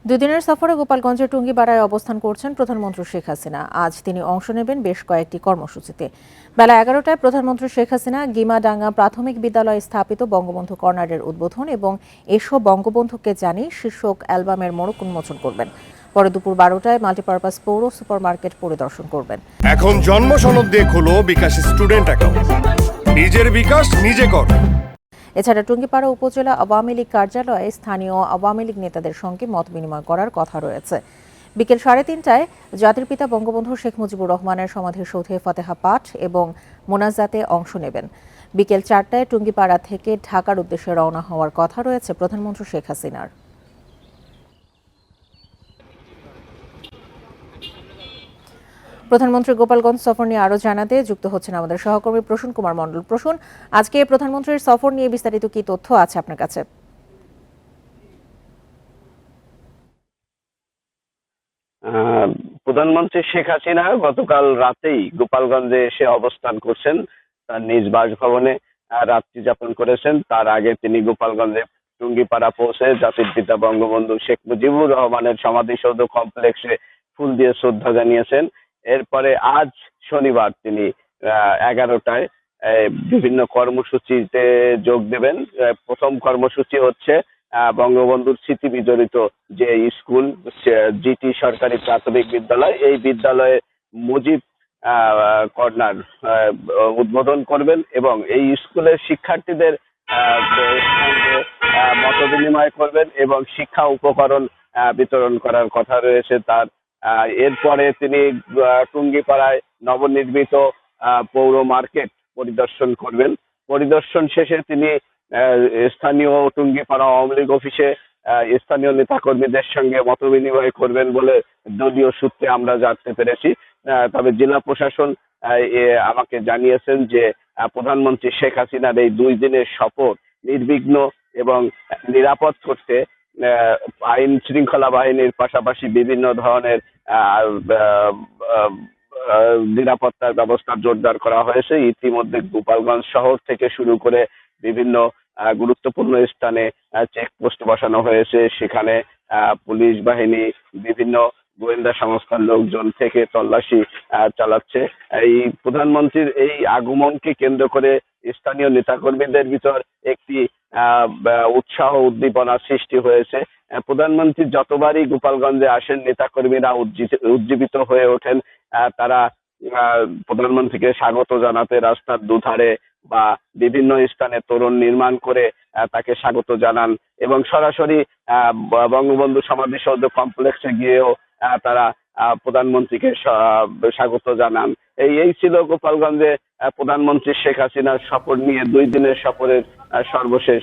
দুদিনের সফরে গোপালগঞ্জের টুঙ্গিপাড়ায় অবস্থান করছেন প্রধানমন্ত্রী শেখ হাসিনা। আজ তিনি অংশ নেবেন বেশ কয়েকটি কর্মসূচিতে। বেলা 11টায় প্রধানমন্ত্রী শেখ হাসিনা গিমাডাঙ্গা প্রাথমিক বিদ্যালয়ে স্থাপিত বঙ্গবন্ধু কর্নারের উদ্বোধন এবং এসো বঙ্গবন্ধুকে জানি শীর্ষক অ্যালবামের মোড়ক উন্মোচন করবেন। পরে দুপুর 12টায় মাল্টিপারপাস পৌর সুপারমার্কেট পরিদর্শন করবেন। এখন জন্ম সনদ দিয়ে খোলো বিকাশ স্টুডেন্ট অ্যাকাউন্ট। নিজের বিকাশ নিজে কর। এছাড়া টুঙ্গিপাড়া উপজেলা আওয়ামী লীগ কার্যালয়ে স্থানীয় আওয়ামী লীগ নেতাদের সঙ্গে মত বিনিময় করার কথা রয়েছে। বিকেল 3:30টায় জাতির পিতা বঙ্গবন্ধু শেখ মুজিবুর রহমানের সমাধিসৌধে ফাতেহা পাঠ এবং মোনাজাতে অংশ নেবেন। বিকেল 4টায় টুঙ্গিপাড়া থেকে ঢাকার উদ্দেশ্যে রওনা হওয়ার কথা রয়েছে প্রধানমন্ত্রী শেখ হাসিনার। প্রধানমন্ত্রী গোপালগঞ্জ সফর নিয়ে আরো জানাতে যুক্ত হচ্ছেন আমাদের সহকর্মী প্রসূন কুমার মণ্ডল। প্রসূন, আজকে প্রধানমন্ত্রীর সফর নিয়ে বিস্তারিত কি তথ্য আছে আপনার কাছে? প্রধানমন্ত্রী শেখ হাসিনা গতকাল রাতেই গোপালগঞ্জে এসে অবস্থান করছেন। তার নিজ বাসভবনে রাত্রি যাপন করেছেন। তার আগে তিনি গোপালগঞ্জে টুঙ্গিপাড়া পৌঁছে জাতির পিতা বঙ্গবন্ধু শেখ মুজিবুর রহমানের সমাধিসৌধ কমপ্লেক্সে ফুল দিয়ে শ্রদ্ধা জানিয়েছেন। এরপরে আজ শনিবার তিনি 11টায় বিভিন্ন কর্মসূচিতে যোগ দেবেন। প্রথম কর্মসূচি হচ্ছে বঙ্গবন্ধুর স্মৃতি বিজড়িত যে স্কুল জিটি সরকারি প্রাথমিক বিদ্যালয়, এই বিদ্যালয়ে মুজিব কর্নার উদ্বোধন করবেন এবং এই স্কুলের শিক্ষার্থীদের সঙ্গে মত বিনিময় করবেন এবং শিক্ষা উপকরণ বিতরণ করার কথা রয়েছে তার। এরপরে তিনি টুঙ্গিপাড়ায় নবনির্মিত পৌর মার্কেট পরিদর্শন করবেন। পরিদর্শন শেষে তিনি স্থানীয় টুঙ্গিপাড়া আওয়ামী লীগ অফিসে স্থানীয় নেতাকর্মীদের সঙ্গে মতবিনিময় করবেন বলে দলীয় সূত্রে আমরা জানতে পেরেছি। তবে জেলা প্রশাসন আমাকে জানিয়েছেন যে প্রধানমন্ত্রী শেখ হাসিনার এই 2 দিনের সফর নির্বিঘ্ন এবং নিরাপদ করতে আইন শৃঙ্খলা বাহিনীর পাশাপাশি বিভিন্ন ধরনের নিরাপত্তার ব্যবস্থা জোরদার করা হয়েছে। ইতিমধ্যে গোপালগঞ্জ শহর থেকে শুরু করে বিভিন্ন গুরুত্বপূর্ণ স্থানে চেকপোস্ট বসানো হয়েছে। সেখানে পুলিশ বাহিনী, বিভিন্ন গোয়েন্দা সংস্থার লোকজন থেকে তল্লাশি চালাচ্ছে। এই প্রধানমন্ত্রীর এই আগমনকে কেন্দ্র করে স্থানীয় নেতাকর্মীদের ভিতর একটি উৎসাহ উদ্দীপনা সৃষ্টি হয়েছে। প্রধানমন্ত্রী যতবারই গোপালগঞ্জে আসেন নেতাকর্মীরা উজ্জীবিত হয়ে ওঠেন। তারা প্রধানমন্ত্রীকে স্বাগত জানাতে রাস্তার দুধারে বা বিভিন্ন স্থানে তোরণ নির্মাণ করে তাকে স্বাগত জানান এবং সরাসরি বঙ্গবন্ধু সমাধিসৌধ কমপ্লেক্সে গিয়েও তারা প্রধানমন্ত্রীকে স্বাগত জানান। এই ছিল গোপালগঞ্জে প্রধানমন্ত্রী শেখ হাসিনার সফর নিয়ে 2 দিনের সফরের সর্বশেষ